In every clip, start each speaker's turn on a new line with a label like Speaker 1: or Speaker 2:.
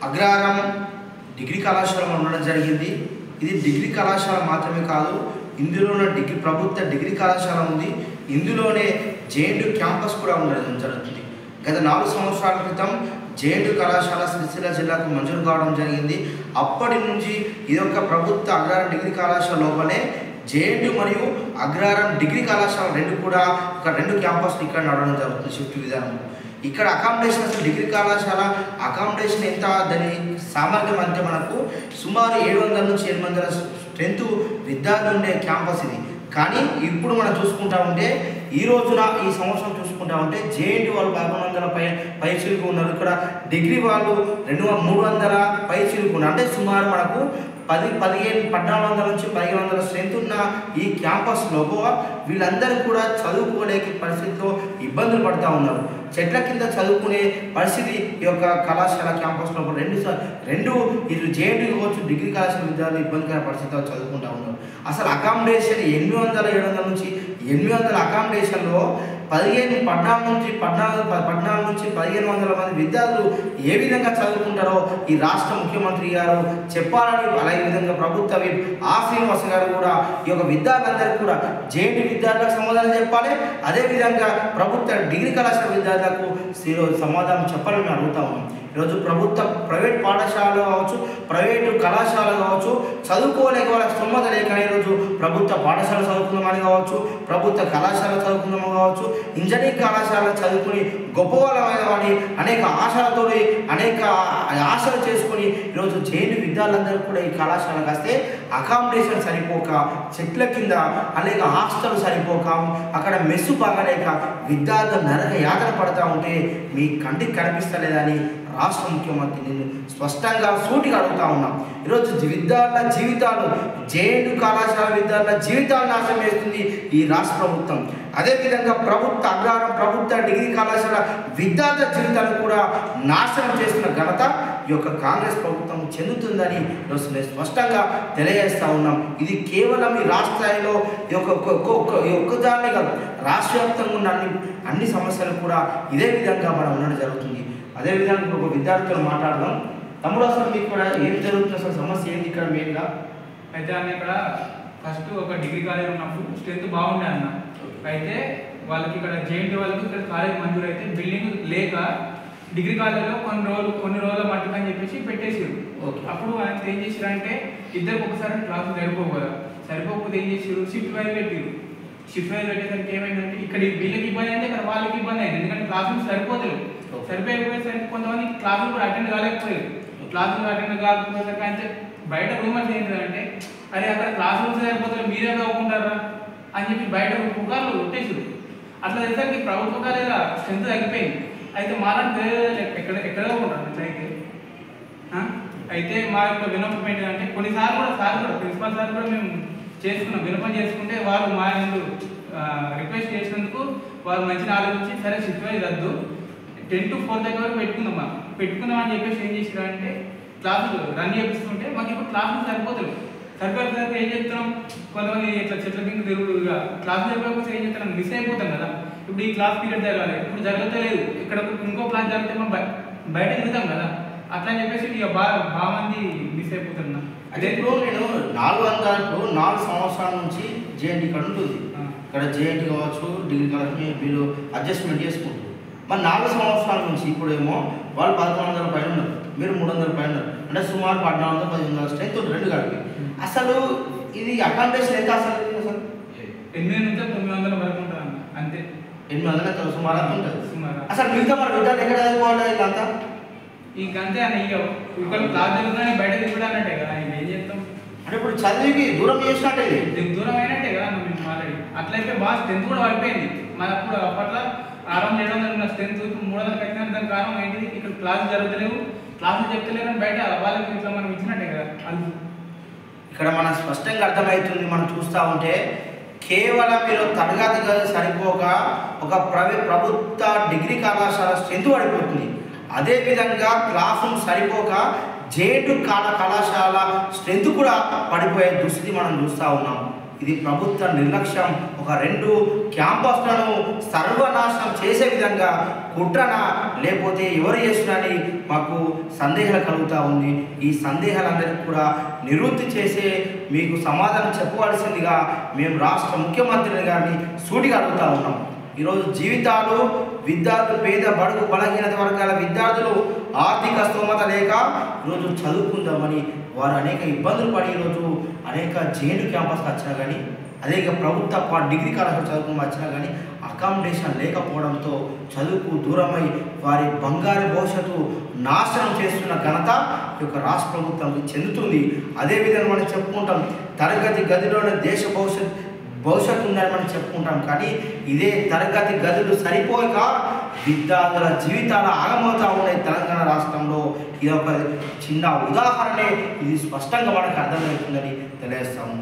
Speaker 1: అగ్రహారం degree కళాశాల ఉండడం జరిగింది. ఇది డిగ్రీ కళాశాల మాత్రమే కాదు, ఇందులోనే ప్రభుత్వ డిగ్రీ కళాశాల ఉంది. ఇందులోనే జేఎన్‌యూ క్యాంపస్ కూడా ఉండడం జరుగుతుంది. గత 4 సంవత్సరాల క్రితం జేఎన్‌యూ కళాశాల సిరిసిల్ల జిల్లాకు మంజూరు కావడం జరిగింది. అప్పటి నుంచి ఇదొక ప్రభుత్వ అగ్రహారం డిగ్రీ కళాశాల లోపలే జేఎన్‌యూ మరియు అగ్రహారం డిగ్రీ కళాశాల రెండు క్యాంపస్లు ఇక్కడ నడవడం జరుగుతుంది షిఫ్ట్ విధానం. ఇక్కడ అకామిడేషన్ అసలు డిగ్రీ కళాశాల అకామిడేషన్ ఎంత, దాని సామర్థ్యం అంటే మనకు సుమారు 700 నుంచి 800 స్ట్రెంత్ విద్యార్థులు ఉండే క్యాంపస్ ఇది. కానీ ఇప్పుడు మనం చూసుకుంటా ఉంటే ఈ సంవత్సరం చూసుకుంటా ఉంటే జేఎన్‌యూ వాళ్ళు 1100 పైచిలుకు ఉన్నారు. ఇక్కడ డిగ్రీ వాళ్ళు 300 పైచిలుకు ఉన్నారు. అంటే సుమారు మనకు 1400 నుంచి 1500 స్ట్రెంత్ ఉన్న ఈ క్యాంపస్లో వీళ్ళందరూ కూడా చదువుకోలేక పరిస్థితిలో ఇబ్బందులు పడుతూ ఉన్నారు. చెట్ల కింద చదువుకునే పరిస్థితి ఈ యొక్క కళాశాల క్యాంపస్లో రెండు ఇది జేఎన్‌యూ కావచ్చు డిగ్రీ కళాశాల విద్యార్థులు ఇబ్బందికర పరిస్థితిలో చదువుకుంటూ ఉన్నారు. అసలు అకామిడేషన్ 700 నుంచి 800 అకామిడేషన్లో 14 నుంచి 1500 మంది విద్యార్థులు ఏ విధంగా చదువుకుంటారో ఈ రాష్ట్ర ముఖ్యమంత్రి గారు చెప్పాలని, అలాగే విధంగా ప్రభుత్వ శ్రీనివాస్ గారు కూడా ఈ యొక్క విద్యార్థులందరికీ కూడా జేఎన్‌యూ విద్యార్థులకు సమాధానం చెప్పాలి. అదేవిధంగా ప్రభుత్వ డిగ్రీ కళాశాల విద్యార్థులకు సమాధానం చెప్పాలని మేము అడుగుతా ఉన్నాం. ఈరోజు ప్రైవేట్ పాఠశాలలు కావచ్చు, ప్రైవేటు కళాశాలలు కావచ్చు, చదువుకోలేక వాళ్ళకి స్తోమత లేక ఈరోజు ప్రభుత్వ పాఠశాల చదువుకుందామని కావచ్చు, ప్రభుత్వ కళాశాల చదువుకుందామని కావచ్చు, ఇంజనీరింగ్ కళాశాల చదువుకుని గొప్పవాళ్ళమైన వాడి అనేక ఆశలు చేసుకొని ఈరోజు జేఎన్‌యూ విద్యార్థులందరూ కూడా ఈ కళాశాలకు వస్తే అకామిడేషన్ సరిపోక, చెట్ల కింద అనేక హాస్టల్ సరిపోక, అక్కడ మెస్సు బాగలేక విద్యార్థులు నరక యాతన పడుతూ ఉంటే మీ కంటికి కనిపిస్తలేదని రాష్ట్ర ముఖ్యమంత్రి నేను స్పష్టంగా సూటిగా అడుగుతా ఉన్నాం. ఈరోజు విద్యార్థుల జీవితాలు, జేఎన్‌యూ కళాశాల విద్యార్థుల జీవితాలను నాశనం చేస్తుంది ఈ రాష్ట్ర ప్రభుత్వం. అదేవిధంగా అగ్రహారం ప్రభుత్వ డిగ్రీ కళాశాల విద్యార్థుల జీవితాలను కూడా నాశనం చేస్తున్న ఘనత ఈ యొక్క కాంగ్రెస్ ప్రభుత్వం చెందుతుందని ఈరోజు మేము స్పష్టంగా తెలియజేస్తూ ఉన్నాం. ఇది కేవలం ఈ రాష్ట్ర స్థాయిలో ఒక్కదాన్ని కాదు, రాష్ట్ర వ్యాప్తంగా ఉన్న అన్ని సమస్యలు కూడా ఇదే విధంగా మనం ఉండడం జరుగుతుంది. అదేవిధంగా ఒక విద్యార్థులు మాట్లాడదాం. తమ్ముడు, అసలు మీకు ఇక్కడ ఏం జరుగుతుంది, అసలు సమస్య ఏంటి ఇక్కడ మెయిన్గా?
Speaker 2: అయితే అన్న ఇక్కడ ఫస్ట్ ఒక డిగ్రీ కాలేజ్ ఉన్నప్పుడు స్ట్రెంత్ బాగుండే అన్న. అయితే వాళ్ళకి ఇక్కడ జేఎన్‌యూ వాళ్ళకి ఇక్కడ కాలేజ్ మంజూరు అయితే బిల్డింగ్ లేక డిగ్రీ కాలేజ్లో కొన్ని రోజుల మట్టుకు అని చెప్పేసి పెట్టేసారు. అప్పుడు ఆయన ఏం చేసారంటే ఇద్దరికి ఒకసారి క్లాసులు సరిపోకపోతే ఏం చేసారు, షిఫ్ట్ వైజ్ పెట్టారు. షిఫ్ట్ వైజ్ పెట్టేసరికి ఏమైందంటే ఇక్కడ వీళ్ళకి ఇబ్బంది అంటే ఇక్కడ వాళ్ళకి ఇబ్బంది అయింది. ఎందుకంటే క్లాసులు సరిపోయేసరికి కొంతమంది క్లాసులు కూడా అటెండ్ కాలేకపోయారు. క్లాసులు అటెండ్ కాకపోయేసరికి అంటే బయట రూమర్స్ ఏంటంటే అరే అక్కడ క్లాస్ రూమ్స్ సరిపోతారు, మీరే చదువుకుంటారా అని చెప్పి బయట పుకార్లు కొట్టేసారు. అట్లా చేసరికి ప్రభుత్వ కాలేజీల స్ట్రెంత్ తగ్గిపోయింది. అయితే మాలాంటి ఎక్కడో ఉంటారు అయితే మా యొక్క విన్నపం ఏంటంటే కొన్నిసార్లు కూడా ప్రిన్సిపల్ సార్ కూడా మేము విన్నపం చేసుకుంటే వారు మా రిక్వెస్ట్ చేసినందుకు వారు మంచిగా ఆలోచించి సరే షిఫ్ట్ వైజ్ వద్దు 10 to 4 వరకు పెట్టుకుందాం అని చెప్పేసి ఏం చేసారంటే క్లాసులు రన్ చేపిస్తుంటే మాకు ఇప్పుడు క్లాసులు సరిపోయేసరికి ఏం చేస్తున్నాం, కొంతమంది ఇట్లా చెట్ల కింద తిరుగుగా క్లాసులు సరిపోకపోతే ఏం చేస్తున్నాం, మిస్ అయిపోతాం కదా. ఇప్పుడు ఈ క్లాస్ పీరియడ్ జరగాలి, ఇప్పుడు జరగలేదు, ఇక్కడ ఇంకో క్లాస్ జరిగితే మనం బయట తిరుగుతాం కదా. అట్లా అని చెప్పేసి ఇక బాగా మంది మిస్ అయిపోతున్నా.
Speaker 1: అదే ఇప్పుడు నేను 4 సంవత్సరాల నుంచి జేఎన్‌యూ ఇక్కడ ఉంటుంది. ఇక్కడ జేఎన్‌యూ కావచ్చు, డిగ్రీ కాలేజ్ వీళ్ళు అడ్జస్ట్మెంట్ చేసుకుంటారు. మరి 4 సంవత్సరాల నుంచి ఇప్పుడేమో వాళ్ళు 1100 పైన ఉన్నారు, మీరు 300 పైన ఉన్నారు. అంటే సుమారు 1400-1500 స్ట్రెంత్ ఉంటుంది రెండు కలిపి. అసలు ఇది అకామిడేషన్ ఎంత అసలు
Speaker 2: 800 నుంచి 900 వరకు ఉంటుంది అంతే.
Speaker 1: 800 సుమారు అంత ఉంటుంది. అసలు మిగతా మరి విద్యార్థులు ఎక్కడ చదువుకోవాలి ఇదంతా?
Speaker 2: ఇంకంతే అని ఇక్కడ క్లాస్ జరుగుతుందని బయట తిరుగుతానంటే కదా, ఏం చేస్తాం
Speaker 1: అంటే ఇప్పుడు చదివికి దూరం చేసినట్టే,
Speaker 2: దూరం అయినట్టే కదా. మేము ఆల్రెడీ అట్లయితే బాగా స్ట్రెంత్ కూడా పడిపోయింది. మనప్పుడు అప్పట్లో 600-700 ఉన్న స్ట్రెంత్ 300 కట్టిన దానికి కారణం ఏంటిది, ఇక్కడ క్లాసులు జరుగుతలేవు, క్లాసులు చెప్తలేరు అని బయట వాళ్ళకి ఇట్లా మనం ఇచ్చినట్టే కదా.
Speaker 1: ఇక్కడ మనం స్పష్టంగా అర్థమవుతుంది. మనం చూస్తూ ఉంటే కేవలం మీరు తరగతి సరిపోక ఒక ప్రభుత్వ డిగ్రీ కళాశాల స్ట్రెంత్ పడిపోతుంది. అదేవిధంగా క్లాస్ రూమ్ సరిపోక జేఎన్‌యూ కళాశాల స్ట్రెంత్ కూడా పడిపోయే దుస్థితి మనం చూస్తూ ఉన్నాం. ఇది ప్రభుత్వ నిర్లక్ష్యం. ఒక 2 క్యాంపస్లను సర్వనాశనం చేసే విధంగా కుట్రనా లేకపోతే ఎవరు చేసినని మాకు సందేహాలు కలుగుతూ ఉంది. ఈ సందేహాలందరికీ కూడా నివృత్తి చేసే మీకు సమాధానం చెప్పవలసిందిగా మేము రాష్ట్ర ముఖ్యమంత్రి గారిని సూటిగా అడుగుతూ ఉన్నాం. ఈరోజు జీవితాలు విద్యార్థులు పేద బడుగు బలహీనత వర్గాల విద్యార్థులు ఆర్థిక స్తోమత లేక ఈరోజు చదువుకుందామని వారు అనేక ఇబ్బందులు పడి ఈరోజు అనేక జేఎన్యూ క్యాంపస్కి వచ్చినా కానీ అదే ప్రభుత్వ డిగ్రీ కళాశాల చదువుకుని వచ్చినా కానీ అకామిడేషన్ లేకపోవడంతో చదువుకు దూరమై వారి బంగారు భవిష్యత్తు నాశనం చేస్తున్న ఘనత ఈ యొక్క రాష్ట్ర ప్రభుత్వానికి చెందుతుంది. అదేవిధంగా మనం చెప్పుకుంటాం తరగతి గదిలోనే దేశ భవిష్యత్తు ఉందని మనం చెప్పుకుంటాం. కానీ ఇదే తరగతి గదులు సరిపోక విద్యార్థుల జీవితాలు ఆగమవుతూ ఉన్నాయి తెలంగాణ రాష్ట్రంలో. ఇది ఒక చిన్న ఉదాహరణే, ఇది స్పష్టంగా మనకు అర్థమవుతుందని తెలియజేస్తాము.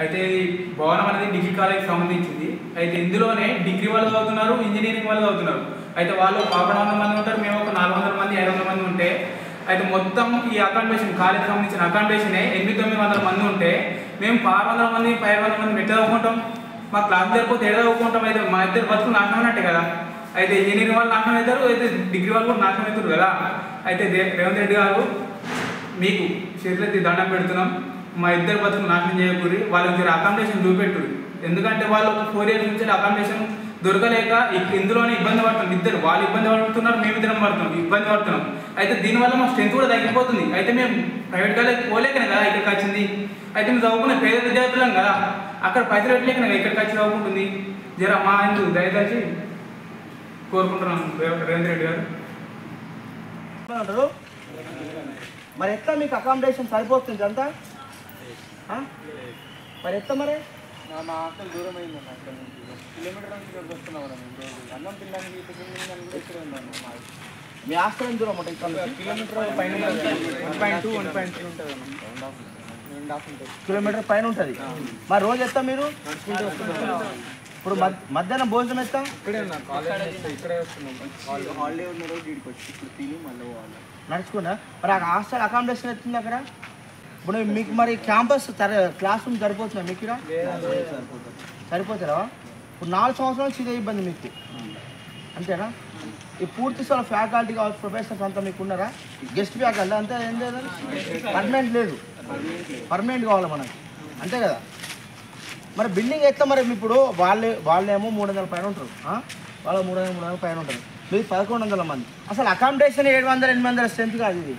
Speaker 2: అయితే ఈ భవనం అనేది డిగ్రీ కాలేజ్కి సంబంధించింది. అయితే ఇందులోనే డిగ్రీ వాళ్ళు చదువుతున్నారు, ఇంజనీరింగ్ వాళ్ళు చదువుతున్నారు. అయితే వాళ్ళు 1100 మంది ఉంటారు, మేము ఒక 400 మంది 500 మంది ఉంటే అయితే మొత్తం ఈ అకామిడేషన్ కాలేజ్ సంబంధించిన అకామిడేషనే 800-900 మంది ఉంటే మేము 600 మంది 500 మంది ఎట్లా చదువుకుంటాం? మా క్లాస్ సరిపోతే ఎక్కడ చదువుకుంటాం? అయితే మా ఇద్దరు బతుకులు నాశనం అయినట్టే కదా. అయితే ఇంజనీరింగ్ వాళ్ళు నాశనం అవుతారు, అయితే డిగ్రీ వాళ్ళు కూడా నాశనం అవుతారు కదా. అయితే రేవంత్ రెడ్డి గారు మీకు చేతులెత్తి దండం పెడుతున్నాం, మా ఇద్దరు బతుకులు నాశనం చేయకూరి, వాళ్ళకి అకామిడేషన్ చూపెట్టురు. ఎందుకంటే వాళ్ళు ఒక 4 years నుంచి అకామిడేషన్ దొరకలేక ఇందులోనే ఇబ్బంది పడుతున్నాం. ఇద్దరు వాళ్ళు ఇబ్బంది పడుతున్నారు, మేము ఇద్దరం ఇబ్బంది పడుతున్నాం. అయితే దీనివల్ల మా స్ట్రెంత్ కూడా తగ్గిపోతుంది. అయితే మేము ప్రైవేట్ కాలేజ్ పోలేకనే కదా ఇక్కడికి వచ్చింది. అయితే మేము చదువుకునే పేద విద్యార్థులం కదా, అక్కడ పైసలు పెట్టలేకనే కదా ఇక్కడికి వచ్చి చదువుకుంటుంది. జర మా ఇందు దయచేసి కోరుకుంటున్నాం రేవంత్ రెడ్డి గారు.
Speaker 1: మరి ఎట్లా మీకు అకామిడేషన్ సరిపోతుంది అంతా? మరి ఎట్లా మరి
Speaker 2: మా హాస్టల్ దూరం అయిందండి, అక్కడ నుంచి కిలోమీటర్ నుంచి ఇక్కడికి వస్తున్నాం మేము రోజు. అన్నం తినడానికి ఇక్కడ ఉన్నాను.
Speaker 1: మీ హాస్టల్ ఎంత దూరం ఉంటుంది?
Speaker 2: కిలోమీటర్ పైన 1.2 1.3 ఉంటుంది, 2.5
Speaker 1: కిలోమీటర్ పైన ఉంటుంది. మరి రోజు ఎత్తా మీరు? ఇప్పుడు మధ్యాహ్నం భోజనం ఎత్తాం
Speaker 2: ఇక్కడే ఉన్నారు, కాలేజ్ ఇక్కడే వస్తున్నాం. హాలిడే ఉన్న రోజు వీడికి వచ్చి ఇప్పుడు తిని మళ్ళీ పోవాలి
Speaker 1: నడుచుకున్నా. మరి ఆ హాస్టల్ అకామిడేషన్ ఎత్తుంది అక్కడ. ఇప్పుడు మీకు మరి క్యాంపస్ క్లాస్ రూమ్ సరిపోతుందా మీకు? సరిపోతారా? ఇప్పుడు 4 సంవత్సరాల నుంచి ఇదే ఇబ్బంది మీకు, అంతేనా? ఈ పూర్తి స్థలం ఫ్యాకల్టీ కావచ్చు, ప్రొఫెసర్స్ అంతా మీకు ఉన్నారా? గెస్ట్ ఫ్యాకల్టీ అంతా ఏం లేదు, పర్మనెంట్ లేదు, పర్మనెంట్ కావాలి మనకి, అంతే కదా? మరి బిల్డింగ్ ఎట్లా మరి? ఇప్పుడు వాళ్ళేమో 300 పైన ఉంటారు, వాళ్ళు 300 పైన ఉంటారు, మీరు 1100 మంది. అసలు అకామిడేషన్ 700-800 స్ట్రెంత్ కాదు ఇది,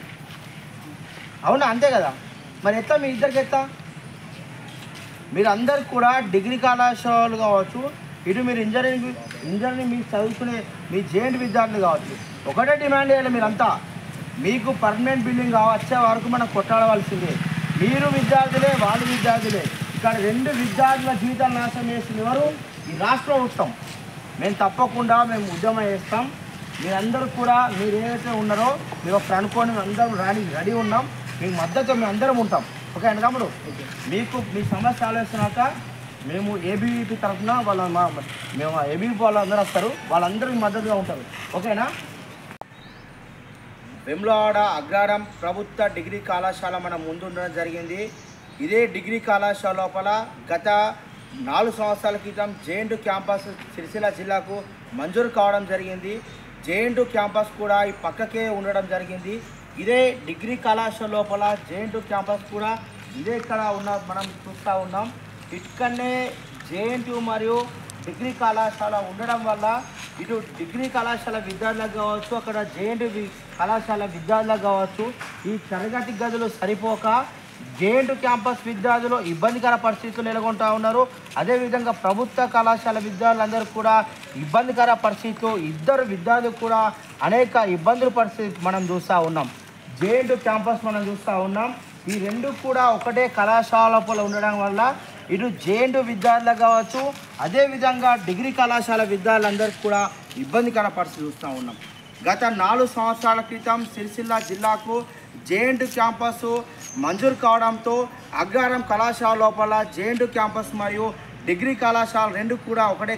Speaker 1: అవునా? అంతే కదా? మరి ఎట్లా మీ ఇద్దరికి ఎట్లా? మీరు అందరికి కూడా డిగ్రీ కళాశాలలు కావచ్చు, ఇటు మీరు ఇంజనీరింగ్ మీరు చదువుకునే మీ జేఎన్టీ విద్యార్థులు కావచ్చు, ఒకటే డిమాండ్ చేయాలి మీరంతా. మీకు పర్మనెంట్ బిల్డింగ్ వచ్చే వరకు మనం కొట్టాడవలసిందే. మీరు విద్యార్థులే, వాళ్ళు విద్యార్థులే. ఇక్కడ 2 విద్యార్థుల జీవితాలు నాశనం చేసింది ఎవరు? ఈ రాష్ట్ర ప్రభుత్వం. మేము తప్పకుండా ఉద్యమం చేస్తాం. మీరందరూ కూడా మీరు ఏదైతే ఉన్నారో మీరు ఒకటి అనుకోని అందరం రెడీ ఉన్నాం. మీకు మద్దతు మేము అందరం ఉంటాం. ఓకే అండి తమ్ముడు? మీకు మీ సమస్య ఆలోచనాక మేము ఏబీవీపీ తరఫున మేము ఏబీవీపీ వాళ్ళందరూ వస్తారు, వాళ్ళందరూ మద్దతుగా ఉంటారు. ఓకేనా? వేములవాడ అగ్రహారం ప్రభుత్వ డిగ్రీ కళాశాల మనం ముందు ఉండడం జరిగింది. ఇదే డిగ్రీ కళాశాల లోపల గత 4 సంవత్సరాల క్రితం జేఎన్టీ క్యాంపస్ సిరిసిల్ల జిల్లాకు మంజూరు కావడం జరిగింది. జేఎన్టీ క్యాంపస్ కూడా ఈ పక్కకే ఉండడం జరిగింది. ఇదే డిగ్రీ కళాశాల లోపల జేఎన్టీ క్యాంపస్ కూడా ఇదే ఇక్కడ మనం చూస్తూ ఉన్నాం. ఇక్కడనే జేఎన్టీ మరియు డిగ్రీ కళాశాల ఉండడం వల్ల ఇటు డిగ్రీ కళాశాల విద్యార్థులకు కావచ్చు, అక్కడ జేఎన్టీ కళాశాల విద్యార్థులకు కావచ్చు, ఈ తరగతి గదులు సరిపోక జేఎన్టీ క్యాంపస్ విద్యార్థులు ఇబ్బందికర పరిస్థితులు నెలకొంటూ ఉన్నారు. అదేవిధంగా ప్రభుత్వ కళాశాల విద్యార్థులందరూ కూడా ఇబ్బందికర పరిస్థితులు, ఇద్దరు విద్యార్థులు కూడా అనేక ఇబ్బందుల పరిస్థితి మనం చూస్తూ ఉన్నాం. జేఎన్టీ క్యాంపస్ మనం చూస్తూ ఉన్నాం. ఈ 2 కూడా ఒకటే కళాశాల లోపల ఉండడం వల్ల ఇటు జేఎన్టీ విద్యార్థులకు కావచ్చు, అదేవిధంగా డిగ్రీ కళాశాల విద్యార్థులందరికీ కూడా ఇబ్బందికర పరిస్థితి చూస్తూ ఉన్నాం. గత 4 సంవత్సరాల క్రితం సిరిసిల్ల జిల్లాకు జేఎన్టీ క్యాంపస్ మంజూరు కావడంతో అగ్రహారం కళాశాల లోపల జేఎన్టీ క్యాంపస్ మరియు డిగ్రీ కళాశాల 2 కూడా ఒకటే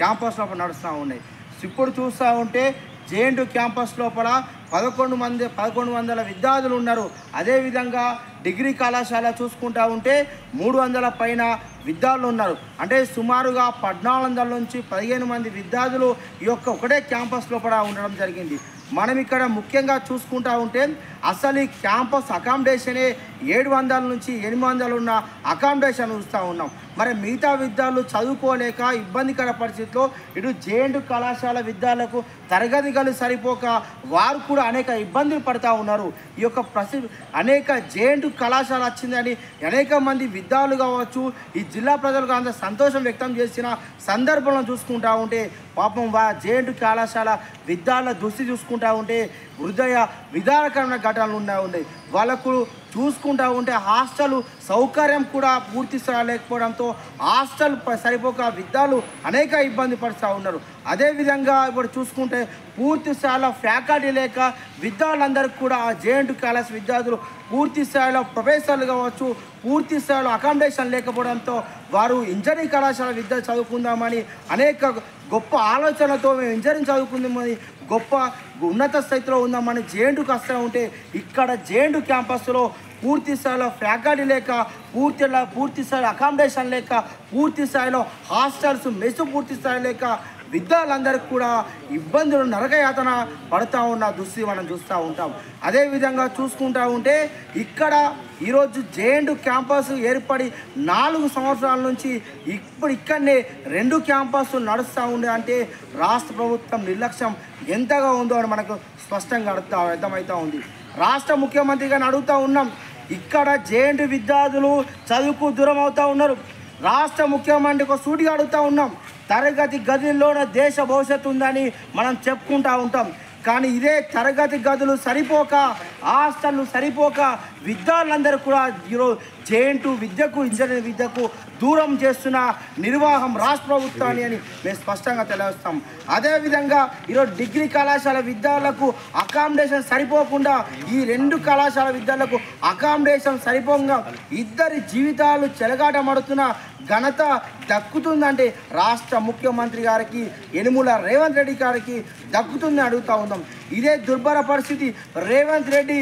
Speaker 1: క్యాంపస్ లోపల నడుస్తూ ఉన్నాయి. ఇప్పుడు చూస్తూ ఉంటే జేఎన్‌టీయూ క్యాంపస్ లోపల 1100 విద్యార్థులు ఉన్నారు. అదేవిధంగా డిగ్రీ కళాశాల చూసుకుంటా ఉంటే 300 పైన విద్యార్థులు ఉన్నారు. అంటే సుమారుగా 1400 నుంచి 15 మంది విద్యార్థులు ఈ యొక్క ఒకటే క్యాంపస్ లోపల ఉండడం జరిగింది. మనం ఇక్కడ ముఖ్యంగా చూసుకుంటా ఉంటే అసలు ఈ క్యాంపస్ అకామిడేషనే 700 నుంచి 800 ఉన్న అకామిడేషన్ చూస్తూ ఉన్నాం. మరి మిగతా విద్యార్థులు చదువుకోలేక ఇబ్బందికర పరిస్థితిలో ఇటు జేఎన్‌టీయూ కళాశాల విద్యార్థులకు తరగతి గదులు సరిపోక వారు కూడా అనేక ఇబ్బందులు పడుతూ ఉన్నారు. ఈ యొక్క అనేక జేఎన్‌టీయూ కళాశాల వచ్చిందని అనేక మంది విద్యార్థులు కావచ్చు ఈ జిల్లా ప్రజలకు అంత సంతోషం వ్యక్తం చేసిన సందర్భంలో చూసుకుంటా ఉంటే పాపం జేఎన్‌టీయూ కళాశాల విద్యార్థుల దుస్థితి చూసుకుంటా ఉంటే హృదయ విదారకరమైన ఘటనలు ఉన్నాయి. వాళ్ళకు చూసుకుంటా ఉంటే హాస్టల్ సౌకర్యం కూడా పూర్తి లేకపోవడంతో హాస్టల్ సరిపోక విద్యార్థులు అనేక ఇబ్బంది పడుతూ ఉన్నారు. అదేవిధంగా ఇప్పుడు చూసుకుంటే పూర్తి స్థాయిలో ఫ్యాకల్టీ లేక విద్యార్థులందరికీ కూడా జేఎన్‌టీయూ కళాశాల విద్యార్థులు పూర్తి స్థాయిలో ప్రొఫెసర్లు కావచ్చు పూర్తి స్థాయిలో అకామిడేషన్ లేకపోవడంతో వారు ఇంజనీరింగ్ కళాశాల విద్య చదువుకుందామని అనేక గొప్ప ఆలోచనలతో మేము ఇంజనీరింగ్ చదువుకుందామని గొప్ప ఉన్నత స్థితిలో ఉందామని జేఎన్‌టీయూకి వస్తూ ఉంటే ఇక్కడ జేఎన్‌టీయూ క్యాంపస్లో పూర్తి స్థాయిలో ఫ్యాకల్టీ లేక పూర్తి స్థాయిలో అకామిడేషన్ లేక పూర్తి స్థాయిలో హాస్టల్స్ మెస్ పూర్తి స్థాయి లేక విద్యార్థులందరికీ కూడా ఇబ్బందులు నరకయాతన పడుతూ ఉన్న దుస్థితి మనం చూస్తూ ఉంటాం. అదేవిధంగా చూసుకుంటూ ఉంటే ఇక్కడ ఈరోజు జేఎన్‌టీయూ క్యాంపస్ ఏర్పడి 4 సంవత్సరాల నుంచి ఇక్కడనే 2 క్యాంపస్లు నడుస్తూ ఉండే అంటే రాష్ట్ర ప్రభుత్వం నిర్లక్ష్యం ఎంతగా ఉందో అని మనకు స్పష్టంగా అర్థమవుతూ ఉంది. రాష్ట్ర ముఖ్యమంత్రిగా అడుగుతూ ఉన్నాం, ఇక్కడ జేఎన్‌టీయూ విద్యార్థులు చదువుకు దూరం అవుతూ ఉన్నారు. రాష్ట్ర ముఖ్యమంత్రికి సూటిగా అడుగుతూ ఉన్నాం, తరగతి గదుల్లోనే దేశ భవిష్యత్తు ఉందని మనం చెప్పుకుంటూ ఉంటాం. కానీ ఇదే తరగతి గదులు సరిపోక హాస్టళ్ళు సరిపోక విద్యార్థులందరూ కూడా ఈరోజు జేఎన్‌టీయూ విద్యకు ఇంజనీరింగ్ విద్యకు దూరం చేస్తున్న నిర్వాహం రాష్ట్ర ప్రభుత్వాన్ని అని మేము స్పష్టంగా తెలియజేస్తాం. అదేవిధంగా ఈరోజు డిగ్రీ కళాశాల విద్యార్థులకు అకామిడేషన్ సరిపోకుండా ఈ 2 కళాశాల విద్యార్థులకు అకామిడేషన్ సరిపోగా ఇద్దరి జీవితాలు చెలగాటమడుతున్న ఘనత దక్కుతుందంటే రాష్ట్ర ముఖ్యమంత్రి గారికి యనుమల రేవంత్ రెడ్డి గారికి దక్కుతుందని అడుగుతూ ఉన్నాం. ఇదే దుర్భర పరిస్థితి రేవంత్ రెడ్డి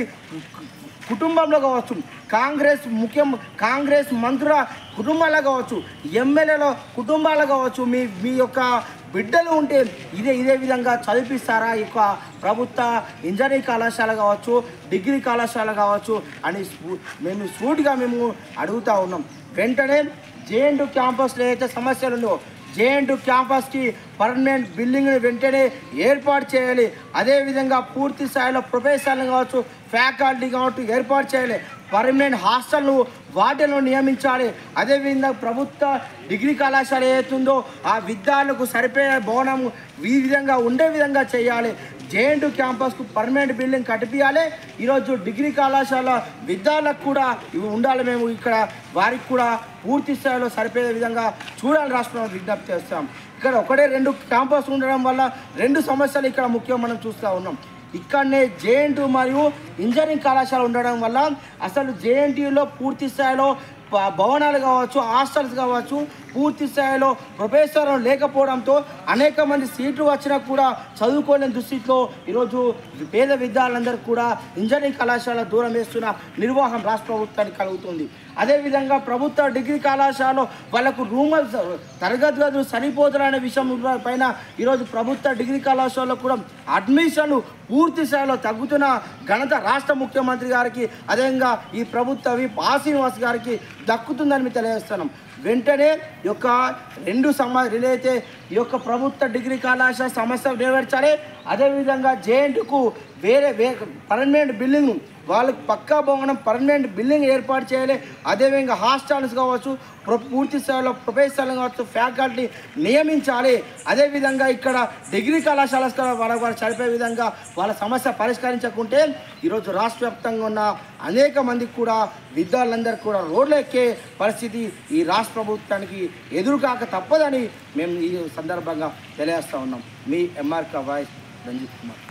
Speaker 1: కుటుంబంలో కావచ్చు కాంగ్రెస్ మంత్రుల కుటుంబాల్లో కావచ్చు ఎమ్మెల్యేల కుటుంబాల్లో కావచ్చు మీ యొక్క బిడ్డలు ఉంటే ఇదే విధంగా చదివిస్తారా ఈ యొక్క ప్రభుత్వ ఇంజనీరింగ్ కళాశాల కావచ్చు డిగ్రీ కళాశాల కావచ్చు అని మేము సూటిగా అడుగుతూ ఉన్నాం. వెంటనే జేఎన్‌టీయూ క్యాంపస్లో ఏదైతే సమస్యలు ఉన్నాయో జేఎన్‌టీయూ క్యాంపస్కి పర్మనెంట్ బిల్డింగ్ని వెంటనే ఏర్పాటు చేయాలి. అదేవిధంగా పూర్తి స్థాయిలో ప్రొఫెసర్లు కావచ్చు ఫ్యాకల్టీ కావచ్చు ఏర్పాటు చేయాలి. పర్మనెంట్ హాస్టల్ను వాటిలో నియమించాలి. అదేవిధంగా ప్రభుత్వ డిగ్రీ కళాశాల ఏదైతుందో ఆ విద్యార్థులకు సరిపోయే భవనం ఈ విధంగా ఉండే విధంగా చేయాలి. జేఎన్‌టీయూ క్యాంపస్కు పర్మనెంట్ బిల్డింగ్ కట్టిపియాలి. ఈరోజు డిగ్రీ కళాశాల విద్యార్థులకు కూడా ఇవి ఉండాలి. మేము ఇక్కడ వారికి కూడా పూర్తి స్థాయిలో సరిపోయే విధంగా చూడాలి రాష్ట్రంలో విజ్ఞప్తి చేస్తాం. ఇక్కడ ఒకటే 2 క్యాంపస్ ఉండడం వల్ల 2 సమస్యలు ఇక్కడ ముఖ్యం మనం చూస్తూ ఉన్నాం. ఇక్కడనే జేఎన్‌టీయూ మరియు ఇంజనీరింగ్ కళాశాల ఉండడం వల్ల అసలు జేఎన్‌టీయూలో పూర్తి స్థాయిలో భవనాలు కావచ్చు హాస్టల్స్ కావచ్చు పూర్తి స్థాయిలో ప్రొఫెసర్లు లేకపోవడంతో అనేక మంది సీట్లు వచ్చినా కూడా చదువుకోలేని దుస్థితిలో ఈరోజు పేద విద్యార్థులందరికీ కూడా ఇంజనీరింగ్ కళాశాల దూరం వేస్తున్న నిర్వాహం రాష్ట్ర ప్రభుత్వానికి కలుగుతుంది. అదేవిధంగా ప్రభుత్వ డిగ్రీ కళాశాలలో వాళ్ళకు రూమర్స్ తరగతి గదులు సరిపోతున్న విషయం పైన ఈరోజు ప్రభుత్వ డిగ్రీ కళాశాలలో కూడా అడ్మిషన్లు పూర్తి స్థాయిలో తగ్గుతున్న ఘనత రాష్ట్ర ముఖ్యమంత్రి గారికి అదేవిధంగా ఈ ప్రభుత్వ శ్రీనివాస్ గారికి దక్కుతుందని మేము తెలియజేస్తున్నాం. వెంటనే ఈ యొక్క 2 రిలేతే ఈ యొక్క ప్రభుత్వ డిగ్రీ కళాశాల సమస్య నెరవేర్చాలి. అదేవిధంగా జేఎన్‌టీయూకు వేరే పర్మనెంట్ బిల్డింగ్ వాళ్ళకి పక్కా భవనం పర్మనెంట్ బిల్డింగ్ ఏర్పాటు చేయాలి. అదేవిధంగా హాస్టల్స్ కావచ్చు పూర్తి స్థాయిలో ప్రొఫెసర్లు కావచ్చు ఫ్యాకల్టీ నియమించాలి. అదేవిధంగా ఇక్కడ డిగ్రీ కళాశాల వాళ్ళ సరిపోయే విధంగా వాళ్ళ సమస్య పరిష్కరించకుంటే ఈరోజు రాష్ట్ర వ్యాప్తంగా ఉన్న అనేక మందికి కూడా విద్యార్థులందరికీ కూడా రోడ్లు ఎక్కే పరిస్థితి ఈ రాష్ట్ర ప్రభుత్వానికి ఎదురుకాక తప్పదని మేము ఈ సందర్భంగా తెలియజేస్తూ ఉన్నాం. మీ ఎంఆర్కే వాయిస్ రంజిత్ కుమార్.